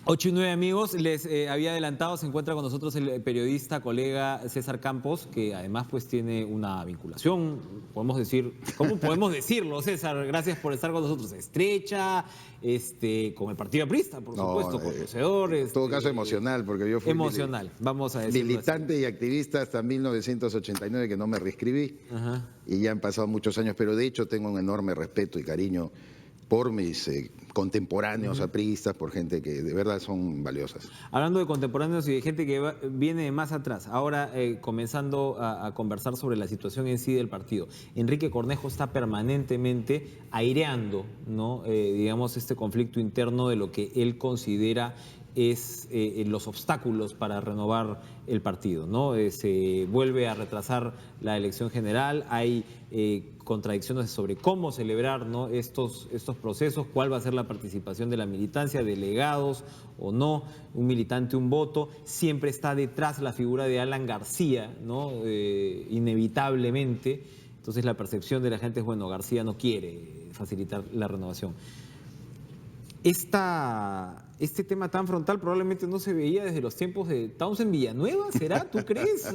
8:09 amigos, les había adelantado, se encuentra con nosotros el periodista, colega César Campos, que además pues tiene una vinculación, podemos decir, ¿cómo podemos decirlo, César? Gracias por estar con nosotros, estrecha, con el Partido Aprista, por supuesto, conocedor. En todo caso emocional, porque yo fui emocional, vamos a decirlo militante así. y activista hasta 1989, que no me reescribí, Ajá. y ya han pasado muchos años, pero de hecho tengo un enorme respeto y cariño por mis contemporáneos apristas, por gente que de verdad son valiosas. Hablando de contemporáneos y de gente que viene de más atrás, ahora comenzando a conversar sobre la situación en sí del partido. Enrique Cornejo está permanentemente aireando, ¿no? Digamos, este conflicto interno de lo que él considera es los obstáculos para renovar el partido, ¿no? Se vuelve a retrasar la elección general, hay contradicciones sobre cómo celebrar, ¿no? estos procesos, cuál va a ser la participación de la militancia, delegados o no, un militante, un voto. Siempre está detrás la figura de Alan García, ¿no? Inevitablemente. Entonces la percepción de la gente es, bueno, García no quiere facilitar la renovación. Este tema tan frontal probablemente no se veía desde los tiempos de Townsend Villanueva, ¿será? ¿Tú crees?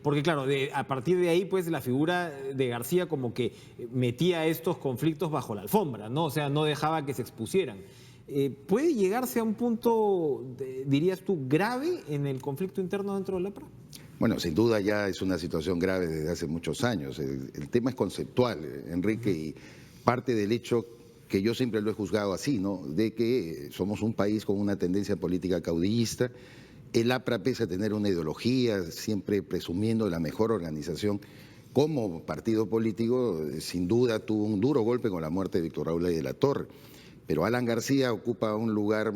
Porque claro, a partir de ahí pues la figura de García como que metía estos conflictos bajo la alfombra, ¿no? O sea, no dejaba que se expusieran. ¿Puede llegarse a un punto, dirías tú, grave en el conflicto interno dentro de la APRA? Bueno, sin duda ya es una situación grave desde hace muchos años. El tema es conceptual, Enrique, y parte del hecho que yo siempre lo he juzgado así, ¿no? De que somos un país con una tendencia política caudillista. El APRA, pese a tener una ideología, siempre presumiendo de la mejor organización como partido político, sin duda tuvo un duro golpe con la muerte de Víctor Raúl de la Torre. Pero Alan García ocupa un lugar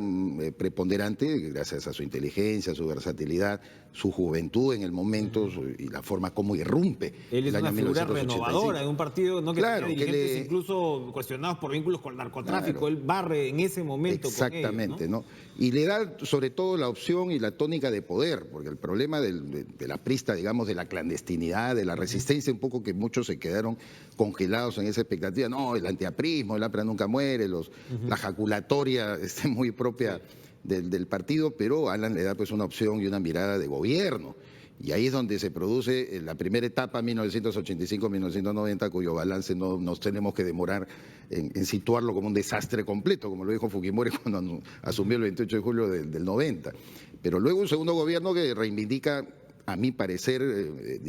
preponderante gracias a su inteligencia, su versatilidad, su juventud en el momento y la forma como irrumpe. Él es una figura 1985. renovadora de un partido, ¿no? Que claro, tenía dirigentes incluso cuestionados por vínculos con el narcotráfico. Claro. Él barre en ese momento exactamente, con ellos, ¿no? Y le da sobre todo la opción y la tónica de poder, porque el problema de la aprista, digamos, de la clandestinidad, de la resistencia, un poco que muchos se quedaron congelados en esa expectativa. No, el antiaprismo, el APRA nunca muere, la jaculatoria muy propia del partido, pero Alan le da pues una opción y una mirada de gobierno. Y ahí es donde se produce la primera etapa, 1985-1990, cuyo balance no nos tenemos que demorar en situarlo como un desastre completo, como lo dijo Fujimori cuando asumió el 28 de julio del 90. Pero luego un segundo gobierno que reivindica, a mi parecer,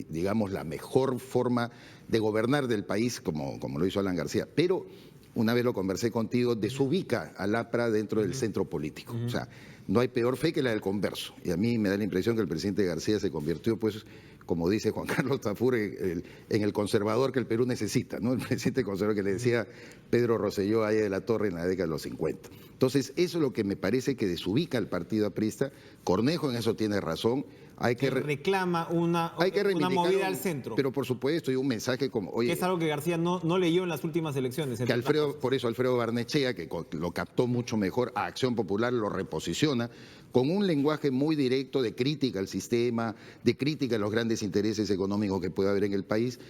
digamos, la mejor forma de gobernar del país, como lo hizo Alan García. Pero una vez lo conversé contigo, desubica al APRA dentro del centro político. O sea, no hay peor fe que la del converso. Y a mí me da la impresión que el presidente García se convirtió, pues, como dice Juan Carlos Tafur, en el conservador que el Perú necesita, ¿no? El presidente conservador que le decía Pedro Rosselló allá de la Torre en la década de los 50. Entonces, eso es lo que me parece que desubica al partido aprista. Cornejo en eso tiene razón. Hay que reclama una movida al centro. Pero por supuesto, y un mensaje como... Oye, es algo que García no leyó en las últimas elecciones. Que por eso Alfredo Barnechea, que lo captó mucho mejor, a Acción Popular lo reposiciona con un lenguaje muy directo de crítica al sistema, de crítica a los grandes intereses económicos que puede haber en el país,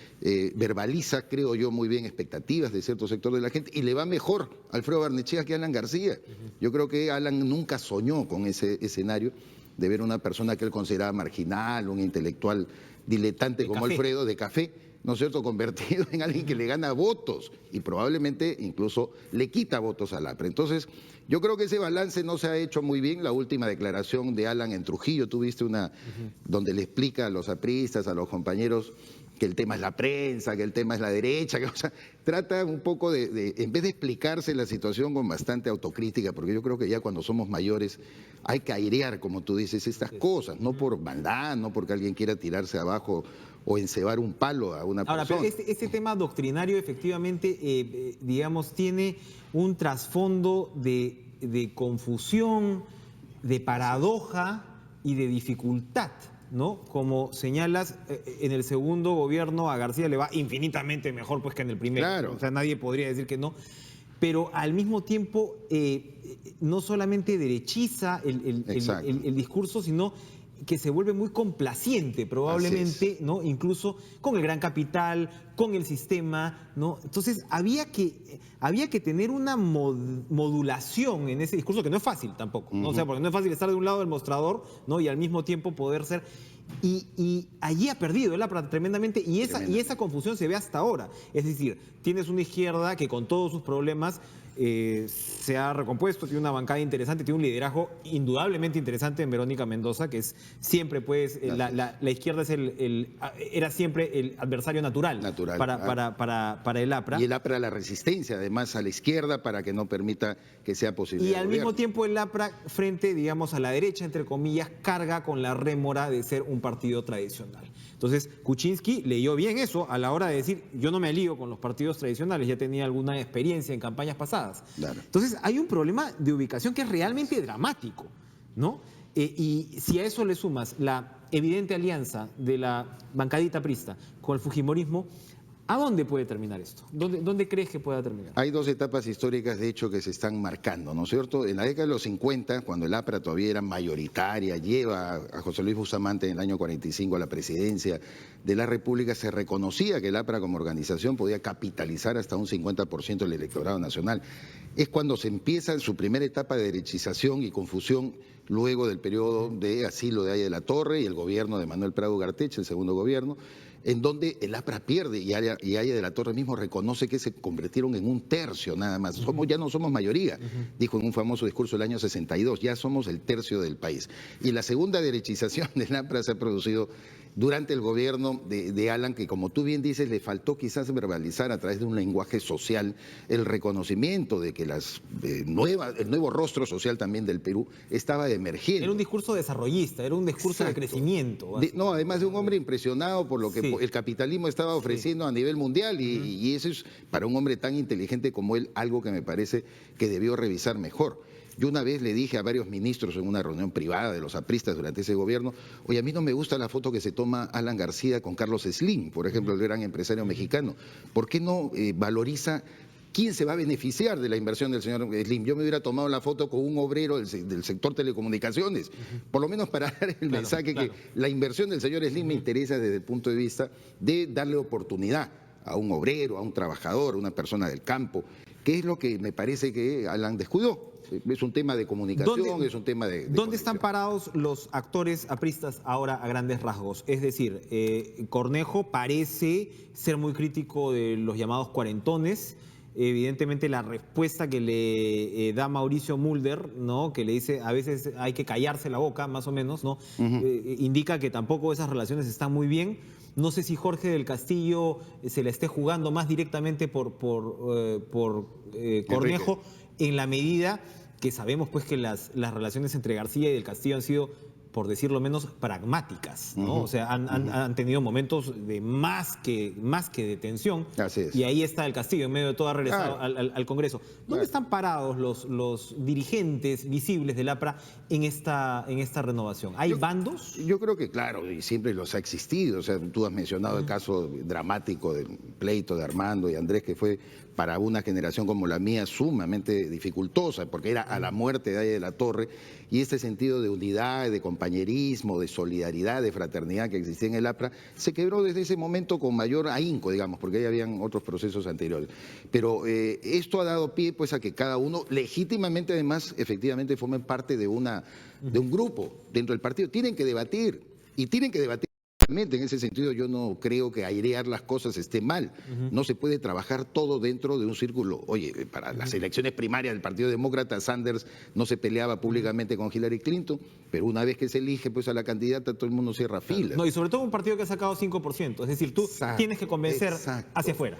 verbaliza, creo yo, muy bien expectativas de cierto sector de la gente y le va mejor a Alfredo Barnechea que a Alan García. Yo creo que Alan nunca soñó con ese escenario de ver una persona que él consideraba marginal, un intelectual diletante como Alfredo, de café, ¿no es cierto?, convertido en alguien que le gana votos y probablemente incluso le quita votos al APRA. Entonces, yo creo que ese balance no se ha hecho muy bien. La última declaración de Alan en Trujillo, tuviste una donde le explica a los apristas, a los compañeros, que el tema es la prensa, que el tema es la derecha, que, o sea, trata un poco en vez de explicarse la situación con bastante autocrítica, porque yo creo que ya cuando somos mayores hay que airear, como tú dices, estas cosas, no por maldad, no porque alguien quiera tirarse abajo o encebar un palo a una persona. Ahora, pero este tema doctrinario efectivamente, digamos, tiene un trasfondo de confusión, de paradoja y de dificultad, ¿no? Como señalas, en el segundo gobierno a García le va infinitamente mejor pues que en el primero. Claro. O sea, nadie podría decir que no. Pero al mismo tiempo, no solamente derechiza el discurso, sino que se vuelve muy complaciente probablemente, ¿no? Incluso con el gran capital, con el sistema, ¿no? Entonces había que tener una modulación en ese discurso que no es fácil tampoco, ¿no? O sea, porque no es fácil estar de un lado del mostrador, ¿no? Y al mismo tiempo poder ser... Y allí ha perdido el APRA tremendamente y esa confusión se ve hasta ahora. Es decir, tienes una izquierda que con todos sus problemas se ha recompuesto, tiene una bancada interesante, tiene un liderazgo indudablemente interesante en Verónica Mendoza, que es siempre, pues, la izquierda era siempre el adversario natural para el APRA. Y el APRA la resistencia, además, a la izquierda para que no permita que sea posible. Y al mismo tiempo el APRA, frente, digamos, a la derecha, entre comillas, carga con la rémora de ser un partido tradicional. Entonces, Kuczynski leyó bien eso a la hora de decir, yo no me alío con los partidos tradicionales, ya tenía alguna experiencia en campañas pasadas. Claro. Entonces, hay un problema de ubicación que es realmente dramático, ¿no? Y si a eso le sumas la evidente alianza de la bancadita aprista con el fujimorismo, ¿a dónde puede terminar esto? ¿Dónde crees que pueda terminar? Hay dos etapas históricas, de hecho, que se están marcando, ¿no es cierto? En la década de los 50, cuando el APRA todavía era mayoritaria, lleva a José Luis Bustamante en el año 45 a la presidencia de la República, se reconocía que el APRA como organización podía capitalizar hasta un 50% del electorado nacional. Es cuando se empieza su primera etapa de derechización y confusión luego del periodo de asilo de Haya de la Torre y el gobierno de Manuel Prado Ugarteche, el segundo gobierno, en donde el APRA pierde y Haya de la Torre mismo reconoce que se convirtieron en un tercio nada más. Ya no somos mayoría, dijo en un famoso discurso del año 62, ya somos el tercio del país. Y la segunda derechización del APRA se ha producido durante el gobierno de Alan, que como tú bien dices, le faltó quizás verbalizar a través de un lenguaje social el reconocimiento de que el nuevo rostro social también del Perú estaba emergiendo. Era un discurso desarrollista, era un discurso de crecimiento. No, además de un hombre impresionado por lo que el capitalismo estaba ofreciendo a nivel mundial y eso es para un hombre tan inteligente como él algo que me parece que debió revisar mejor. Yo una vez le dije a varios ministros en una reunión privada de los apristas durante ese gobierno, oye, a mí no me gusta la foto que se toma Alan García con Carlos Slim, por ejemplo, el gran empresario mexicano. ¿Por qué no valoriza quién se va a beneficiar de la inversión del señor Slim? Yo me hubiera tomado la foto con un obrero del sector telecomunicaciones, por lo menos para dar el mensaje que la inversión del señor Slim me interesa desde el punto de vista de darle oportunidad a un obrero, a un trabajador, a una persona del campo, que es lo que me parece que Alan descuidó. Es un tema de comunicación, es un tema de ¿Dónde están parados los actores apristas ahora a grandes rasgos? Es decir, Cornejo parece ser muy crítico de los llamados cuarentones. Evidentemente la respuesta que le da Mauricio Mulder, ¿no? Que le dice a veces hay que callarse la boca, más o menos, ¿no? Indica que tampoco esas relaciones están muy bien. No sé si Jorge del Castillo se la esté jugando más directamente por Cornejo, en la medida que sabemos pues que las relaciones entre García y del Castillo han sido, por decirlo menos, pragmáticas, ¿no? O sea, han tenido momentos de más que de tensión. Así es. Y ahí está el Castillo, en medio de todo ha regresado al Congreso. ¿Dónde están parados los dirigentes visibles del APRA en esta renovación? ¿Hay bandos? Yo creo que claro, y siempre los ha existido. O sea, tú has mencionado el caso dramático del pleito de Armando y Andrés, que fue para una generación como la mía sumamente dificultosa, porque era a la muerte de Haya de la Torre, y este sentido de unidad, de compañerismo, de solidaridad, de fraternidad que existía en el APRA, se quebró desde ese momento con mayor ahínco, digamos, porque ahí habían otros procesos anteriores. Pero esto ha dado pie pues a que cada uno legítimamente además efectivamente formen parte de un grupo dentro del partido. Tienen que debatir y tienen que debatir. En ese sentido yo no creo que airear las cosas esté mal. No se puede trabajar todo dentro de un círculo. Oye, para las elecciones primarias del Partido Demócrata, Sanders no se peleaba públicamente con Hillary Clinton, pero una vez que se elige pues a la candidata, todo el mundo cierra filas. No, y sobre todo un partido que ha sacado 5%. Es decir, tú tienes que convencer hacia afuera.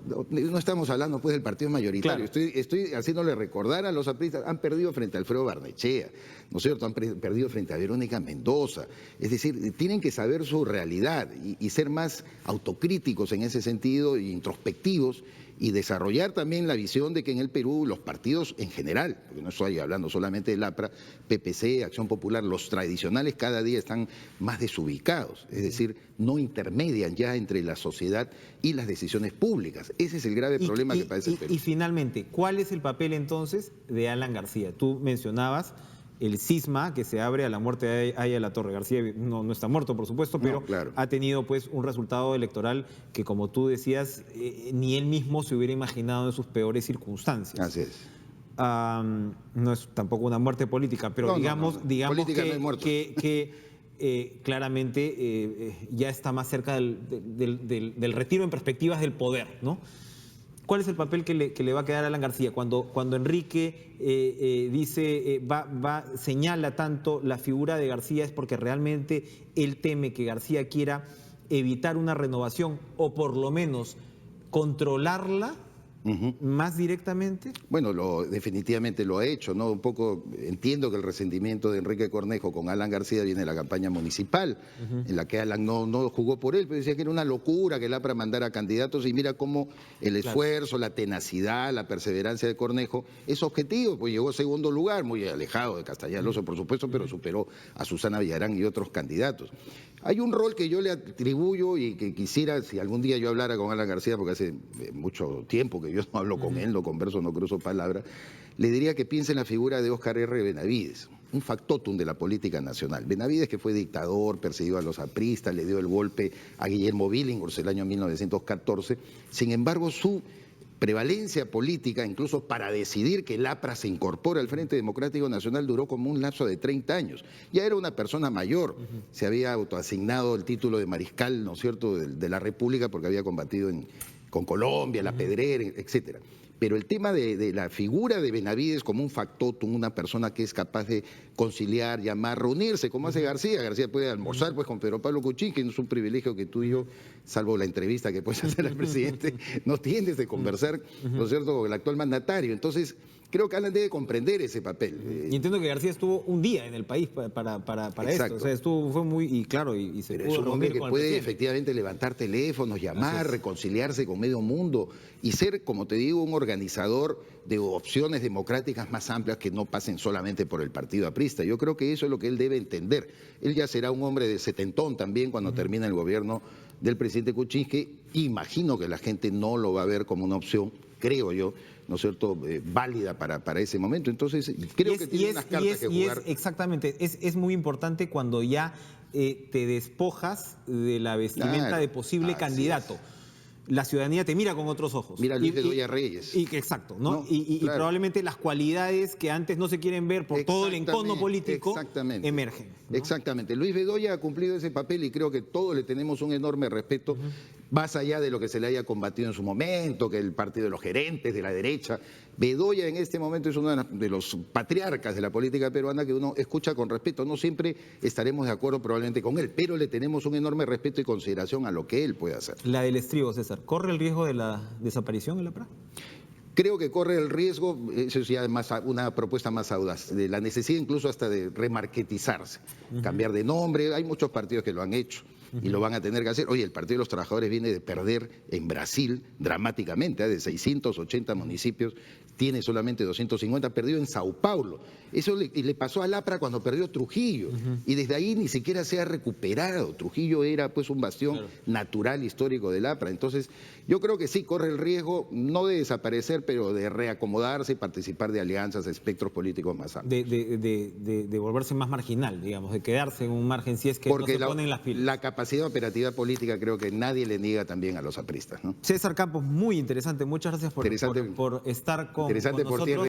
No estamos hablando pues del partido mayoritario, estoy haciéndole recordar a los apristas, han perdido frente a Alfredo Barnechea, ¿no es cierto? Han perdido frente a Verónica Mendoza, es decir, tienen que saber su realidad y ser más autocríticos en ese sentido, e introspectivos, y desarrollar también la visión de que en el Perú los partidos en general, porque no estoy hablando solamente del APRA, PPC, Acción Popular, los tradicionales cada día están más desubicados, es decir, no intermedian ya entre la sociedad y las decisiones públicas. Ese es el grave problema que padece el Perú. Y finalmente, ¿cuál es el papel entonces de Alan García? Tú mencionabas el cisma que se abre a la muerte de Aya La Torre. García no está muerto, por supuesto, pero claro, ha tenido pues un resultado electoral que, como tú decías, ni él mismo se hubiera imaginado en sus peores circunstancias. así es. No es tampoco una muerte política, pero digamos Política no hay muertos. que claramente ya está más cerca del retiro en perspectivas del poder, ¿no? ¿Cuál es el papel que le va a quedar a Alan García? Cuando Enrique dice, señala tanto la figura de García, es porque realmente él teme que García quiera evitar una renovación o por lo menos controlarla más directamente. Bueno, definitivamente lo ha hecho, ¿no? Un poco entiendo que el resentimiento de Enrique Cornejo con Alan García viene de la campaña municipal, en la que Alan no jugó por él, pero decía que era una locura que el APRA mandara candidatos, y mira cómo el esfuerzo, la tenacidad, la perseverancia de Cornejo es objetivo, pues llegó segundo lugar, muy alejado de Castañeda Alonso, por supuesto, pero superó a Susana Villarán y otros candidatos. Hay un rol que yo le atribuyo y que quisiera, si algún día yo hablara con Alan García, porque hace mucho tiempo que yo no hablo con él, no converso, no cruzo palabras, le diría que piense en la figura de Óscar R. Benavides, un factotum de la política nacional. Benavides, que fue dictador, perseguido a los apristas, le dio el golpe a Guillermo Billinghurst el año 1914, sin embargo su prevalencia política, incluso para decidir que el APRA se incorpore al Frente Democrático Nacional, duró como un lapso de 30 años. Ya era una persona mayor, se había autoasignado el título de mariscal, ¿no es cierto?, de la República, porque había combatido con Colombia, la Pedrera, etcétera. Pero el tema de la figura de Benavides como un factotum, una persona que es capaz de conciliar, llamar, reunirse, como hace García. García puede almorzar pues con Pedro Pablo Kuczynski, que no es un privilegio que tú y yo, salvo la entrevista que puedes hacer al presidente, no tienes de conversar, ¿no es cierto?, con el actual mandatario. Entonces, creo que Alan debe comprender ese papel. Y entiendo que García estuvo un día en el país para esto. O sea, fue muy, y claro, y se Pero pudo es un hombre reunir que con el puede presidente. efectivamente levantar teléfonos, llamar, reconciliarse con medio mundo y ser, como te digo, un organizador de opciones democráticas más amplias que no pasen solamente por el partido aprista. Yo creo que eso es lo que él debe entender. Él ya será un hombre de setentón también cuando termine el gobierno del presidente Kuczynski. Imagino que la gente no lo va a ver como una opción, creo yo, ¿no es cierto?, válida para ese momento. Entonces, creo que tiene unas cartas que jugar. Exactamente, es muy importante cuando ya te despojas de la vestimenta de posible candidato. La ciudadanía te mira con otros ojos. Mira a Luis Bedoya Reyes. Exacto, ¿no? No, y probablemente las cualidades que antes no se quieren ver por todo el encono político emergen, ¿no? Exactamente. Luis Bedoya ha cumplido ese papel y creo que todos le tenemos un enorme respeto, más allá de lo que se le haya combatido en su momento, que el partido de los gerentes de la derecha. Bedoya en este momento es uno de los patriarcas de la política peruana que uno escucha con respeto. No siempre estaremos de acuerdo probablemente con él, pero le tenemos un enorme respeto y consideración a lo que él puede hacer. La del estribo, César, ¿corre el riesgo de la desaparición en la APRA? Creo que corre el riesgo, eso es ya una propuesta más audaz, de la necesidad incluso hasta de remarketizarse, cambiar de nombre. Hay muchos partidos que lo han hecho y lo van a tener que hacer. Oye, el Partido de los Trabajadores viene de perder en Brasil dramáticamente, de 680 municipios, tiene solamente 250, perdió en Sao Paulo. Eso le pasó al APRA cuando perdió Trujillo, y desde ahí ni siquiera se ha recuperado. Trujillo era pues un bastión natural, histórico del APRA. Entonces, yo creo que sí corre el riesgo, no de desaparecer, pero de reacomodarse y participar de alianzas, de espectros políticos más amplios. De volverse más marginal, digamos, de quedarse en un margen si es que porque no se ponen las pilas. La capacidad operativa política creo que nadie le niega también a los apristas, ¿no? César Campos, muy interesante. Muchas gracias por estar con nosotros.